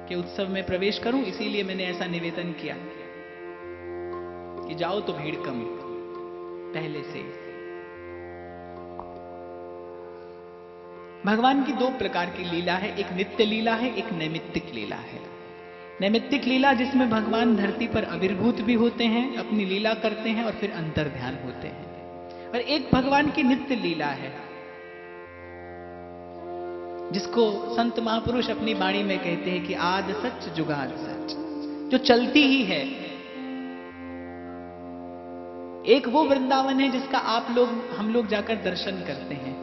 के उत्सव में प्रवेश करूं, इसीलिए मैंने ऐसा निवेदन किया कि जाओ तो भीड़ कम पहले से। भगवान की दो प्रकार की लीला है, एक नित्य लीला है, एक नैमित्तिक लीला है। नैमित्तिक लीला जिसमें भगवान धरती पर आविर्भूत भी होते हैं, अपनी लीला करते हैं और फिर अंतर ध्यान होते हैं। और एक भगवान की नित्य लीला है जिसको संत महापुरुष अपनी वाणी में कहते हैं कि आद सच जुगाद सच, जो चलती ही है। एक वो वृंदावन है जिसका हम लोग जाकर दर्शन करते हैं,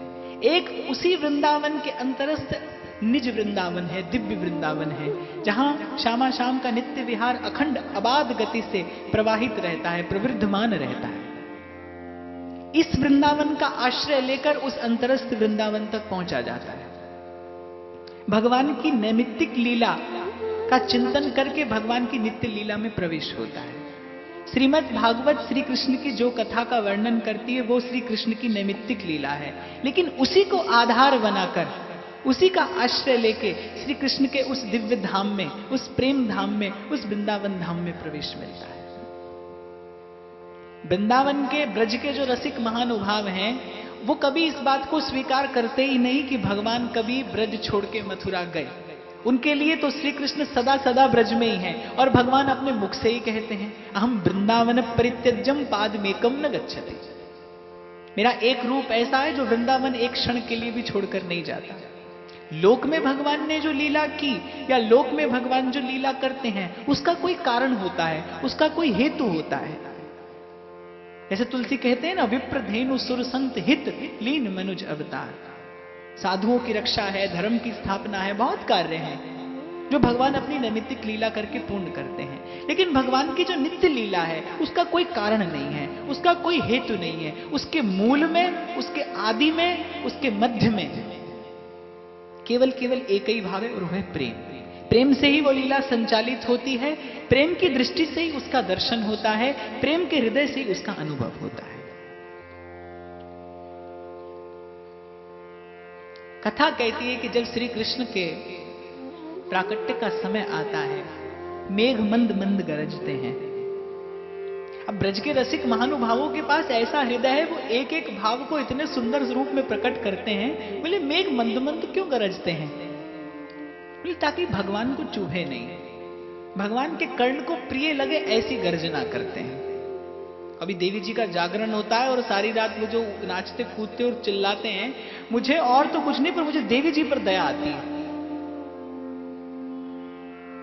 एक उसी वृंदावन के अंतरस्थ निज वृंदावन है, दिव्य वृंदावन है, जहां श्यामा शाम का नित्य विहार अखंड अबाध गति से प्रवाहित रहता है, प्रवृद्धमान रहता है। इस वृंदावन का आश्रय लेकर उस अंतरस्थ वृंदावन तक पहुंचा जाता है। भगवान की नैमित्तिक लीला का चिंतन करके भगवान की नित्य लीला में प्रवेश होता है। श्रीमद् भागवत श्री कृष्ण की जो कथा का वर्णन करती है वो श्री कृष्ण की नैमित्तिक लीला है, लेकिन उसी को आधार बनाकर, उसी का आश्रय लेके श्री कृष्ण के उस दिव्य धाम में, उस प्रेम धाम में, उस वृंदावन धाम में प्रवेश मिलता है। वृंदावन के ब्रज के जो रसिक महानुभाव हैं वो कभी इस बात को स्वीकार करते ही नहीं कि भगवान कभी ब्रज छोड़ के मथुरा गए। उनके लिए तो श्री कृष्ण सदा सदा ब्रज में ही हैं, और भगवान अपने मुख से ही कहते हैं, अहम वृंदावन परित्यज्यम पादमेकम न गच्छति। मेरा एक रूप ऐसा है जो वृंदावन एक क्षण के लिए भी छोड़कर नहीं जाता। लोक में भगवान ने जो लीला की या लोक में भगवान जो लीला करते हैं उसका कोई कारण होता है, उसका कोई हेतु होता है। जैसे तुलसी कहते हैं ना, विप्र धेनु सुर संत हित लीन मनुज अवतार। साधुओं की रक्षा है, धर्म की स्थापना है, बहुत कार्य हैं जो भगवान अपनी नैमित्तिक लीला करके पूर्ण करते हैं। लेकिन भगवान की जो नित्य लीला है उसका कोई कारण नहीं है, उसका कोई हेतु नहीं है। उसके मूल में, उसके आदि में, उसके मध्य में केवल एक ही भाव है और वह प्रेम। प्रेम से ही वो लीला संचालित होती है, प्रेम की दृष्टि से ही उसका दर्शन होता है, प्रेम के हृदय से ही उसका अनुभव होता है। कथा कहती है कि जब श्री कृष्ण के प्राकट्य का समय आता है, मेघ मंद मंद गरजते हैं। अब ब्रज के रसिक महानुभावों के पास ऐसा हृदय है, वो एक एक भाव को इतने सुंदर रूप में प्रकट करते हैं। बोले मेघ मंद मंद क्यों गरजते हैं? बोले ताकि भगवान को चुभे नहीं, भगवान के कर्ण को प्रिय लगे ऐसी गर्जना करते हैं। अभी देवी जी का जागरण होता है और सारी रात वो जो नाचते कूदते और चिल्लाते हैं, मुझे और तो कुछ नहीं पर मुझे देवी जी पर दया आती है।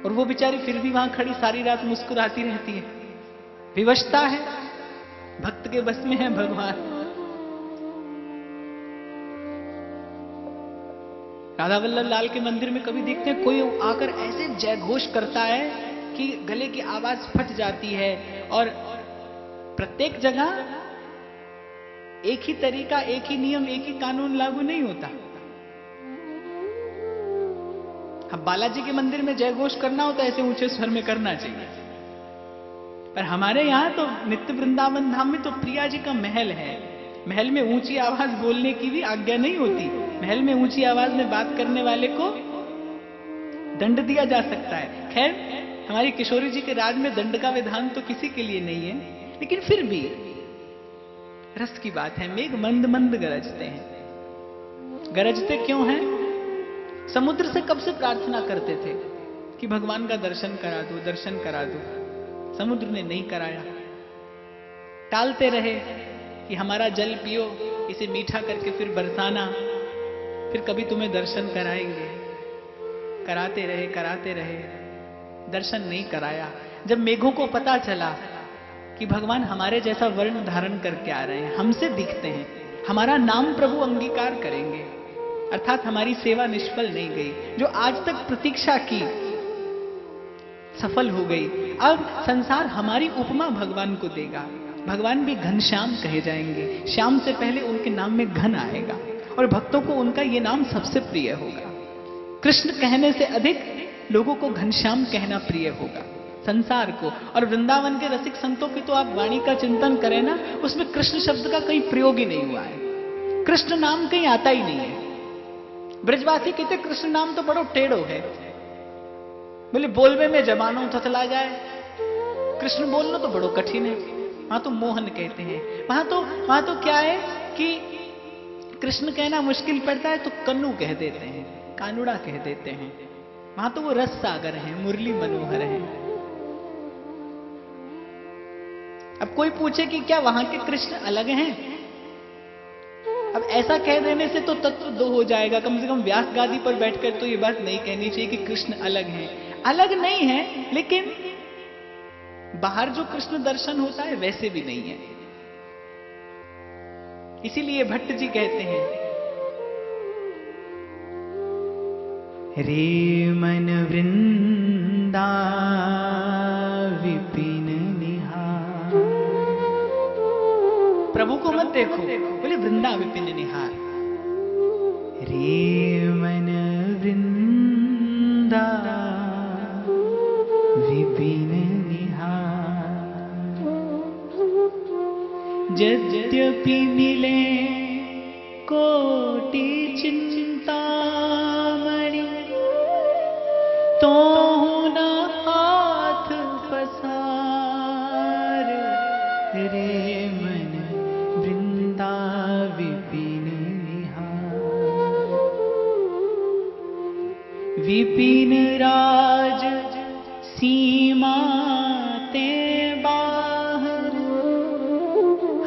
और वो बेचारी फिर भी वहां खड़ी सारी रात मुस्कुराती रहती है। विवशता है, भक्त के बस में है भगवान। राधा वल्लभ लाल के मंदिर में कभी देखते हैं कोई आकर ऐसे जय घोष करता है कि गले की आवाज फट जाती है। और प्रत्येक जगह एक ही तरीका, एक ही नियम, एक ही कानून लागू नहीं होता। अब बालाजी के मंदिर में जय घोष करना होता है, ऐसे ऊंचे स्वर में करना चाहिए। पर हमारे यहां तो नित्य वृंदावन धाम में तो प्रिया जी का महल है, महल में ऊंची आवाज बोलने की भी आज्ञा नहीं होती। महल में ऊंची आवाज में बात करने वाले को दंड दिया जा सकता है। खैर, हमारी किशोरी जी के राज में दंड का विधान तो किसी के लिए नहीं है, लेकिन फिर भी रस की बात है। मेघ मंद मंद गरजते हैं। गरजते क्यों हैं? समुद्र से कब से प्रार्थना करते थे कि भगवान का दर्शन करा दो, दर्शन करा दो। समुद्र ने नहीं कराया, टालते रहे कि हमारा जल पियो, इसे मीठा करके फिर बरसाना, फिर कभी तुम्हें दर्शन कराएंगे। कराते रहे, दर्शन नहीं कराया। जब मेघों को पता चला कि भगवान हमारे जैसा वर्ण धारण करके आ रहे हैं, हमसे दिखते हैं, हमारा नाम प्रभु अंगीकार करेंगे, अर्थात हमारी सेवा निष्फल नहीं गई। जो आज तक प्रतीक्षा की सफल हो गई। अब संसार हमारी उपमा भगवान को देगा। भगवान भी घनश्याम कहे जाएंगे। श्याम से पहले उनके नाम में घन आएगा और भक्तों को उनका ये नाम सबसे प्रिय होगा। कृष्ण कहने से अधिक लोगों को घनश्याम कहना प्रिय होगा संसार को। और वृंदावन के रसिक संतों की तो आप वाणी का चिंतन करें ना, उसमें कृष्ण शब्द का कहीं प्रयोग ही नहीं हुआ है। कृष्ण नाम कहीं आता ही नहीं है। ब्रजवासी कहते कृष्ण नाम तो बड़ो टेढ़ो है। बोले बोलवे में जबानों थथला जाए, कृष्ण बोलना तो बड़ो कठिन है, वहां तो मोहन कहते हैं। वहां तो क्या है कि कृष्ण कहना मुश्किल पड़ता है तो कन्नू कह देते हैं, कानुड़ा कह देते हैं। वहां तो वो रस सागर है, मुरली मनोहर है। अब कोई पूछे कि क्या वहां के कृष्ण अलग हैं? अब ऐसा कह देने से तो तत्व दो हो जाएगा। कम से कम व्यास गादी पर बैठकर तो ये बात नहीं कहनी चाहिए कि कृष्ण अलग हैं। अलग नहीं है, लेकिन बाहर जो कृष्ण दर्शन होता है वैसे भी नहीं है। इसीलिए भट्ट जी कहते हैं, रे मन वृंदा विपिन निहार। प्रभु को मत देखो, बोले वृंदा विपिन निहार। रे मन वृंदा विपिन निहार। यद्यपि मिले कोटि चिंतामणि, तो न हाथ पसार। रे मन वृंदा विपिन निहार। विपिन राज सीमा ते बाहर,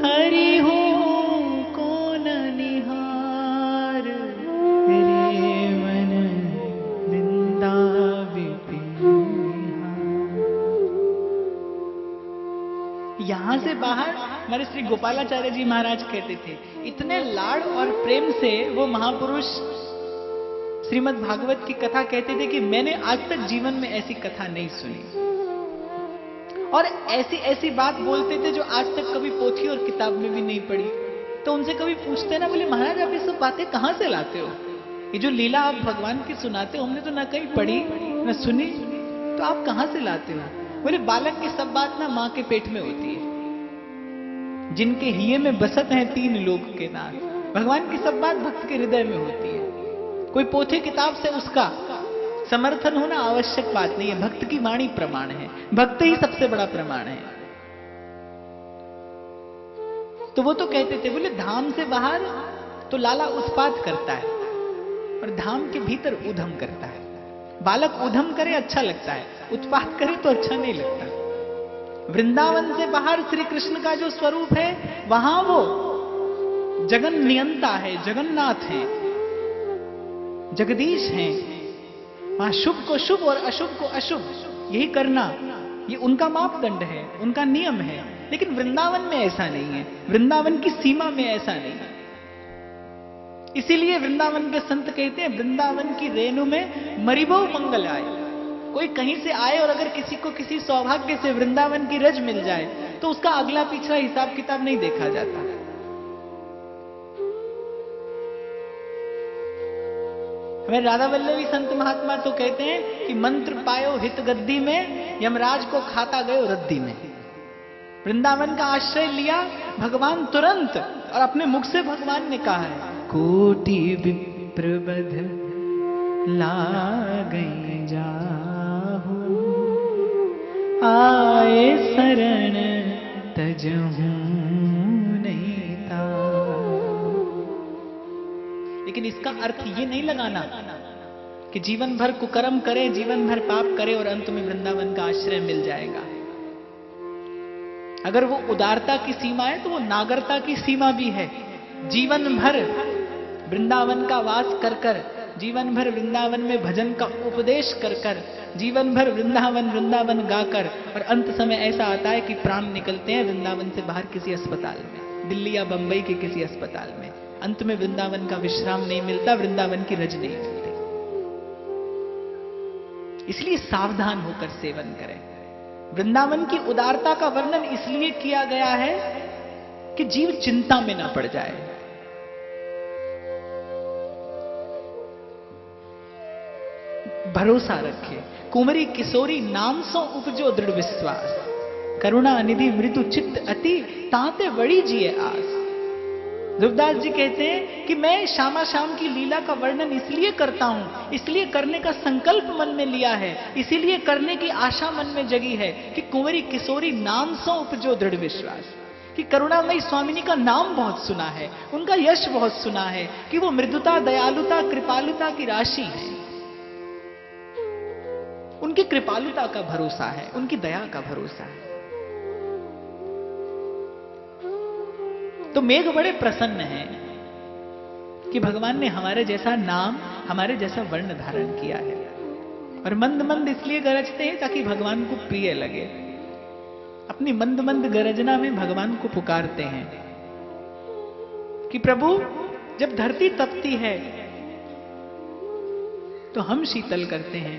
हरि हो को न निहार। रे मन वृंदा विपिन निहार। यहां से बाहर हमारे श्री गोपालाचार्य जी महाराज कहते थे, इतने लाड़ और प्रेम से वो महापुरुष श्रीमद् भागवत की कथा कहते थे कि मैंने आज तक जीवन में ऐसी कथा नहीं सुनी। और ऐसी ऐसी बात बोलते थे जो आज तक कभी पोथी और किताब में भी नहीं पढ़ी। तो उनसे कभी पूछते ना, बोले महाराज आप ये सब बातें कहां से लाते हो? ये जो लीला आप भगवान की सुनाते हो, हमने तो ना कहीं पढ़ी ना सुनी, तो आप कहां से लाते हो? बोले बालक की सब बात ना मां के पेट में होती है। जिनके हिये में बसत हैं तीन लोक के नाथ, भगवान की सब बात भक्त के हृदय में होती है। कोई पोथी किताब से उसका समर्थन होना आवश्यक बात नहीं है। भक्त की वाणी प्रमाण है, भक्त ही सबसे बड़ा प्रमाण है। तो वो तो कहते थे, बोले धाम से बाहर तो लाला उत्पात करता है और धाम के भीतर उधम करता है। बालक उधम करे अच्छा लगता है, उत्पात करे तो अच्छा नहीं लगता। वृंदावन से बाहर श्री कृष्ण का जो स्वरूप है, वहां वो जगन नियंता है, जगन्नाथ है, जगदीश हैं। वहां शुभ को शुभ और अशुभ को अशुभ यही करना, ये उनका मापदंड है, उनका नियम है। लेकिन वृंदावन में ऐसा नहीं है, वृंदावन की सीमा में ऐसा नहीं है। इसीलिए वृंदावन के संत कहते हैं, वृंदावन की रेणु में मरिबो मंगल आए। कोई कहीं से आए और अगर किसी को किसी सौभाग्य से वृंदावन की रज मिल जाए तो उसका अगला पिछला हिसाब किताब नहीं देखा जाता। हमें राधा वल्लभी संत महात्मा तो कहते हैं कि मंत्र पायो हित गद्दी में, यमराज को खाता गयो रद्दी में। वृंदावन का आश्रय लिया भगवान तुरंत, और अपने मुख से भगवान ने कहा है, कोटि विप्रबध लागै जाहु, आए शरण तजहु नहीं ताहु। लेकिन इसका अर्थ ये नहीं लगाना कि जीवन भर कुकर्म करे, जीवन भर पाप करे और अंत में वृंदावन का आश्रय मिल जाएगा। अगर वो उदारता की सीमा है तो वो नागरता की सीमा भी है। जीवन भर वृंदावन का वास कर कर, जीवन भर वृंदावन में भजन का उपदेश कर कर, जीवन भर वृंदावन वृंदावन गाकर, और अंत समय ऐसा आता है कि प्राण निकलते हैं वृंदावन से बाहर किसी अस्पताल में, दिल्ली या बंबई के किसी अस्पताल में। अंत में वृंदावन का विश्राम नहीं मिलता, वृंदावन की रज नहीं मिलती। इसलिए सावधान होकर सेवन करें। वृंदावन की उदारता का वर्णन इसलिए किया गया है कि जीव चिंता में ना पड़ जाए। भरोसा रखे। कुंवरी किशोरी नाम सो उपजो दृढ़ विश्वास, करुणा निधि मृदु चित्त अति, ताते बड़ी जिए आस। ध्रुवदास जी कहते हैं कि मैं श्यामा श्याम की लीला का वर्णन इसलिए करता हूं, इसलिए करने का संकल्प मन में लिया है, इसीलिए करने की आशा मन में जगी है कि कुंवरी किशोरी नाम सो उपजो दृढ़ विश्वास, कि करुणामयी स्वामिनी का नाम बहुत सुना है, उनका यश बहुत सुना है, कि वो मृदुता, दयालुता, कृपालुता की राशि है। उनकी कृपालुता का भरोसा है, उनकी दया का भरोसा है। तो मेघ बड़े प्रसन्न हैं कि भगवान ने हमारे जैसा नाम, हमारे जैसा वर्ण धारण किया है। और मंद मंद इसलिए गरजते हैं ताकि भगवान को प्रिय लगे। अपनी मंद मंद गरजना में भगवान को पुकारते हैं कि प्रभु, जब धरती तपती है तो हम शीतल करते हैं।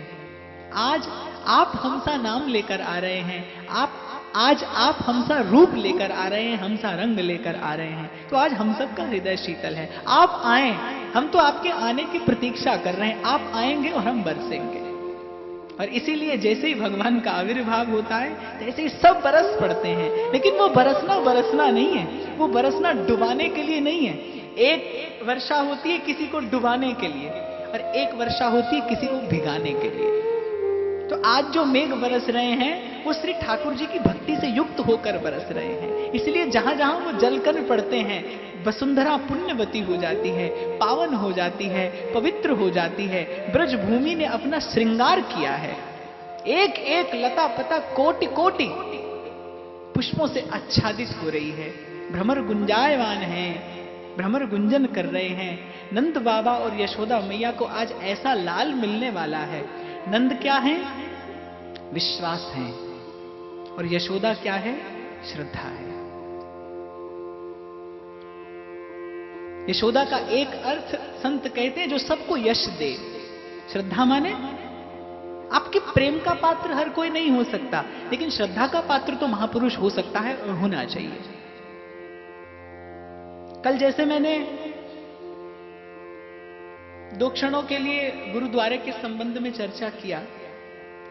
आज आप हमसा नाम लेकर आ रहे हैं, आज आप हमसा रूप लेकर आ रहे हैं, हमसा रंग लेकर आ रहे हैं, तो आज हम सबका हृदय शीतल है। आप आए, हम तो आपके आने की प्रतीक्षा कर रहे हैं। आप आएंगे और हम बरसेंगे। और इसीलिए जैसे ही भगवान का आविर्भाव होता है, तैसे ही सब बरस पड़ते हैं। लेकिन वो बरसना नहीं है, वो बरसना डुबाने के लिए नहीं है। एक वर्षा होती है किसी को डुबाने के लिए, और एक वर्षा होती है किसी को भिगाने के लिए। तो आज जो मेघ बरस रहे हैं वो श्री ठाकुर जी की भक्ति से युक्त होकर बरस रहे हैं। इसलिए जहां जहां वो जलकर पड़ते हैं, वसुंधरा पुण्यवती हो जाती है, पावन हो जाती है, पवित्र हो जाती है। ब्रज भूमि ने अपना श्रृंगार किया है। एक एक लता पता कोटि कोटि पुष्पों से आच्छादित हो रही है। भ्रमर गुंजायमान है, भ्रमर गुंजन कर रहे हैं। नंद बाबा और यशोदा मैया को आज ऐसा लाल मिलने वाला है। नंद क्या है? विश्वास है। और यशोदा क्या है? श्रद्धा है। यशोदा का एक अर्थ संत कहते हैं जो सबको यश दे। श्रद्धा माने आपके प्रेम का पात्र हर कोई नहीं हो सकता, लेकिन श्रद्धा का पात्र तो महापुरुष हो सकता है और होना चाहिए। कल जैसे मैंने 2 क्षणों के लिए गुरुद्वारे के संबंध में चर्चा किया,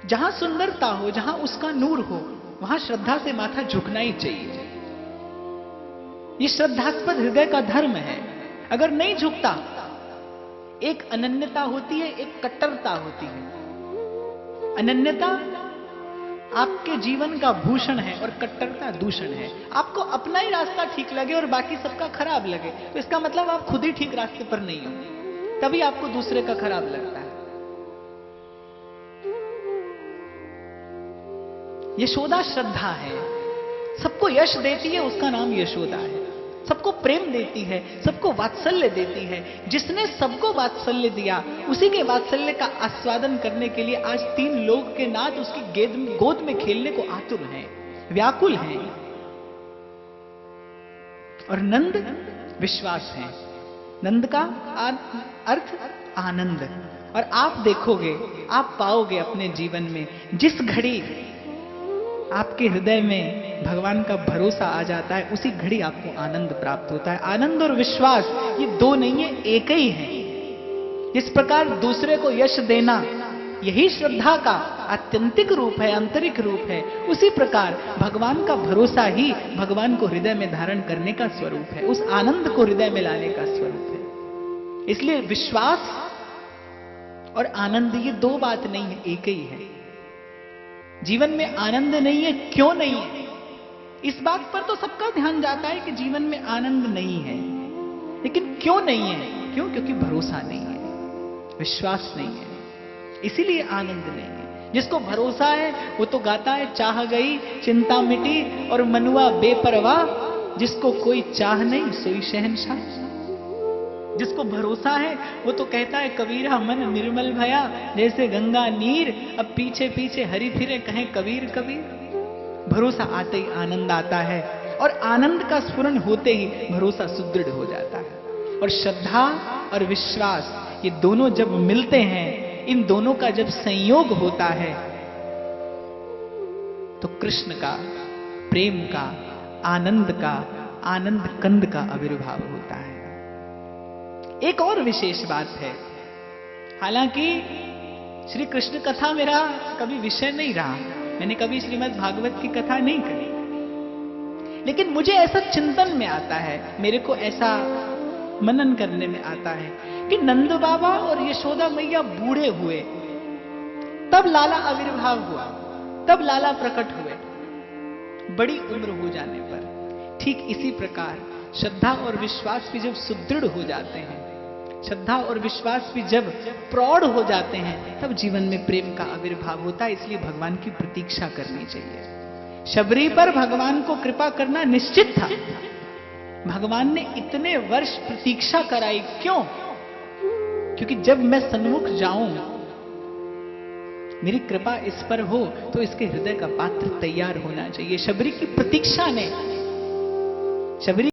जहां सुंदरता हो, जहां उसका नूर हो, वहां श्रद्धा से माथा झुकना ही चाहिए। ये श्रद्धास्पद हृदय का धर्म है। अगर नहीं झुकता, एक अनन्यता होती है, एक कट्टरता होती है। अनन्यता आपके जीवन का भूषण है और कट्टरता दूषण है। आपको अपना ही रास्ता ठीक लगे और बाकी सबका खराब लगे, तो इसका मतलब आप खुद ही ठीक रास्ते पर नहीं हो, तभी आपको दूसरे का खराब लगता है। यशोदा श्रद्धा है, सबको यश देती है, उसका नाम यशोदा है। सबको प्रेम देती है, सबको वात्सल्य देती है। जिसने सबको वात्सल्य दिया, उसी के वात्सल्य का आस्वादन करने के लिए आज 3 लोग के नाथ उसकी गोद में खेलने को आतुर हैं, व्याकुल हैं। और नंद विश्वास है। नंद का अर्थ आनंद। और आप देखोगे, आप पाओगे अपने जीवन में, जिस घड़ी आपके हृदय में भगवान का भरोसा आ जाता है, उसी घड़ी आपको आनंद प्राप्त होता है। आनंद और विश्वास ये 2 नहीं है, एक ही है। जिस प्रकार दूसरे को यश देना यही श्रद्धा का आत्यंतिक रूप है, आंतरिक रूप है, उसी प्रकार भगवान का भरोसा ही भगवान को हृदय में धारण करने का स्वरूप है, उस आनंद को हृदय में लाने का स्वरूप है। इसलिए विश्वास और आनंद ये 2 बात नहीं है, एक ही है। जीवन में आनंद नहीं है, क्यों नहीं है? इस बात पर तो सबका ध्यान जाता है कि जीवन में आनंद नहीं है, लेकिन क्यों नहीं है? क्योंकि भरोसा नहीं है, विश्वास नहीं है, इसीलिए आनंद नहीं है। जिसको भरोसा है वो तो गाता है, चाह गई चिंता मिटी और मनुआ बेपरवाह, जिसको कोई चाह नहीं सोई शहंशाह। जिसको भरोसा है वो तो कहता है, कबीरा मन निर्मल भया जैसे गंगा नीर, अब पीछे पीछे हरि फिरे कहें कबीर कबीर। भरोसा आते ही आनंद आता है, और आनंद का स्फुरण होते ही भरोसा सुदृढ़ हो जाता है। और श्रद्धा और विश्वास ये दोनों जब मिलते हैं, इन दोनों का जब संयोग होता है, तो कृष्ण का, प्रेम का, आनंद का, आनंद कंद का आविर्भाव होता है। एक और विशेष बात है, हालांकि श्री कृष्ण कथा मेरा कभी विषय नहीं रहा, मैंने कभी श्रीमद् भागवत की कथा नहीं करी, लेकिन मुझे ऐसा चिंतन में आता है, मेरे को ऐसा मनन करने में आता है कि नंद बाबा और यशोदा मैया बूढ़े हुए, तब लाला आविर्भाव हुआ, तब लाला प्रकट हुए, बड़ी उम्र हो जाने पर। ठीक इसी प्रकार श्रद्धा और विश्वास भी जब सुदृढ़ हो जाते हैं, श्रद्धा और विश्वास भी जब प्रौढ़ हो जाते हैं, तब जीवन में प्रेम का आविर्भाव होता है। इसलिए भगवान की प्रतीक्षा करनी चाहिए। शबरी पर भगवान को कृपा करना निश्चित था। भगवान ने इतने वर्ष प्रतीक्षा कराई, क्यों? क्योंकि जब मैं सन्मुख जाऊं, मेरी कृपा इस पर हो, तो इसके हृदय का पात्र तैयार होना चाहिए। शबरी की प्रतीक्षा ने, शबरी